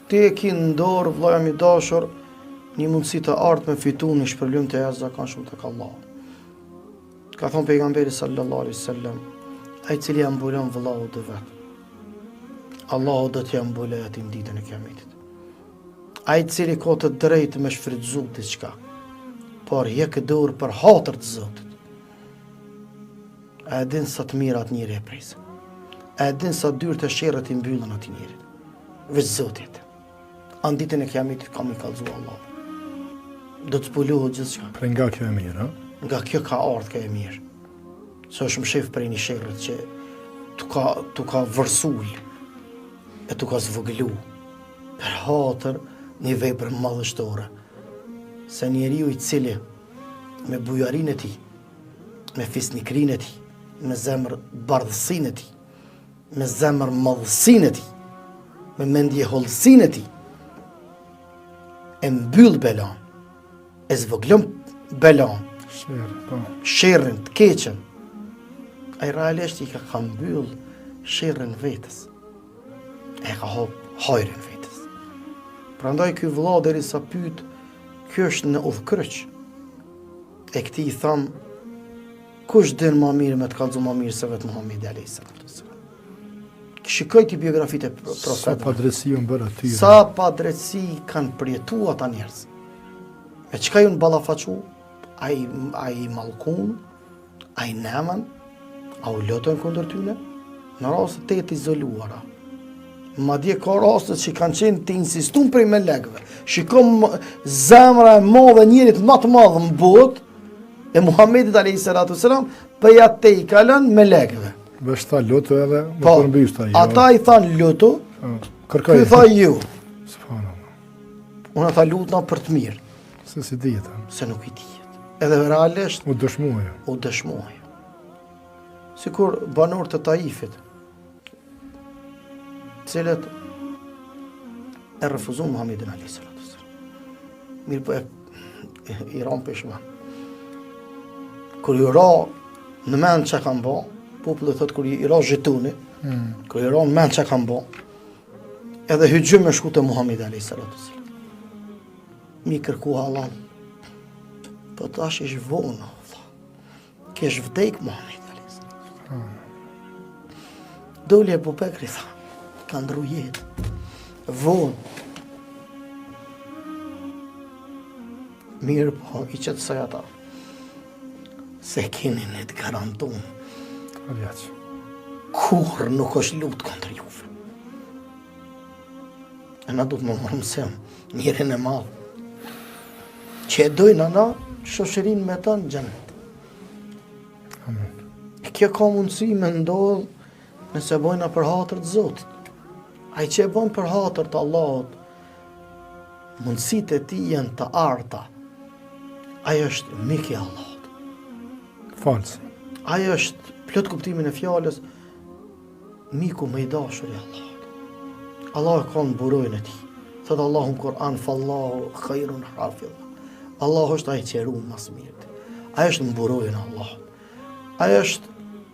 ti e ki në dorë, vëlla jam i dashur, një mundësi të artë me fitu një shpërblim të jashtëzakonshëm tek Allahu. Ka thonë pejgamberi sallallahu alaihi wasallam, ai cili ja mbulon vëllau të vet, Allahu do t'ja mbuloj atë në ditën e Kiametit. Ai cili ka të drejtë me shfrytzu diçka, por jek dorë për hatër të Zotit. A e din sa të mirat njëri e presë. A e din sa dyrë të sherrët i mbyllën ati njëri. Veç Zotit. Anë ditën e Kiametit kam i kallëzu Allah. Do të zbulohet gjithçka. Pra nga kjo e mirë, ha? Nga kjo ka ardhur kjo e mirë. Se është më shef prej një sherrët që tu ka vërsull e tu ka zvogëlu për hatër një vepër madhështore. Se njeriu i cili me bujarinë e tij, me fisnikrinë e tij, me zemër bardhësinë e tij, me zemër madhësinë e tij, me mendje hollësinë e tij, e mbyll belan, e zvoglon belan, sherrin të keqen, ai realisht i ka mbyll sherrin vetës, e ka hap hajrin vetës. Prandaj ky vëlla derisa pyet, ky është në udhkryq. E këti i tham, kush din ma mirë me të kallëzu ma mirë se vetë Muhamedi alayhis salam. Shikoj ti biografitë e profetit. Sa padrejtësi u bërë aty. Sa padrejtësi kanë përjetu ata njerëz. Me çka ju në ballafaqu, ai mallkun, ai neman, au lotën kundër tyne, në raste të izoluara. Madje ka raste që kanë qenë të insistun prej melekëve. Shikom zemra e madhe njerit më të madh në botë e Muhamedit alayhis salam, për ja te i kalën melekëve. Vesh tha loto edhe më përmbys ta. Ata i than loto, kërkoj. Ky tha ju. Subhanallah. Unë tha lutna për të mirë. Se si dihet. Se nuk i dihet. Edhe realisht u dëshmuaj. U dëshmuaj. Sikur banorët të Taifit, cilët e refuzon Muhamedit alayhis salam. Mirë po i ran peshman. Kur i ra në mend që kanë bo, populli thot kur i ra zhetoni, kur i ra në mend që kanë bo, edhe hyjëm me shku të Muhamedit alayhis salam. Mi kërku halal. Po tash ish vonë, kesh vdek Muhamedi alayhis salam. Doli Abu Bekri tha, ka ndru jetë. Vonë. Mirë po, i qetësoj ata. Se keni në të garantun. Kur nuk është lutë kontër juve. E na du të më mësem njërin e madhë. Që e dojnë ana, shoshërin me ta në xhenet. Amen. E kjo ka mundësi me ndodhë nëse bojna për hatër të Zotit. Ai që e bën për hatër të Allahut, mundësitë e tij janë të arta. Ai është mik i Allahut. Fals. Ai është plot kuptimin e fjalës miku më i dashur i Allahut. Allah ka në burojnë e tij. Thot Allahu në Kur'an, fallahu khairun hafidh. Allah është ai që e ruan më së miri. Ai është në burojnë e Allahut. Ai është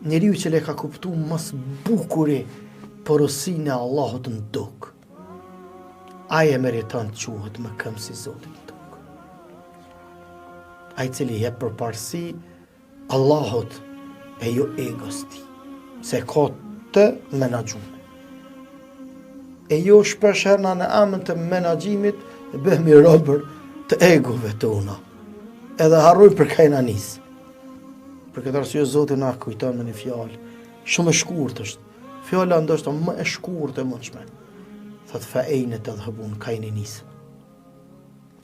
njeriu që le ka kuptuar më së bukuri porosinë e Allahut në tokë. Ai e meriton të quhet më këmbë si Zoti në tokë. Ai cili jep përparësi Allahut e jo egos ti, se ka të menaxhuar. E jo shpesh herë në emën të menaxhimit bëhemi robër të egove tona. Edhe harrojmë për kajna nis. Për këtë arsye Zoti na kujton me një fjalë shumë e shkurtër është. Fjala ndoshta më e shkurtë e mundshme. Thot fa ejnë të dhëbun kajnë nis.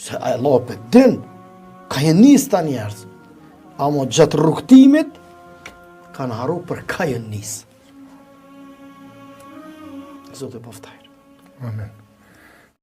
Se Allah për din, kajnë nis ta njerëz. Amo gjatë rrugtimit kanë harru për kajnë nis. Zoti paftajr. Amen.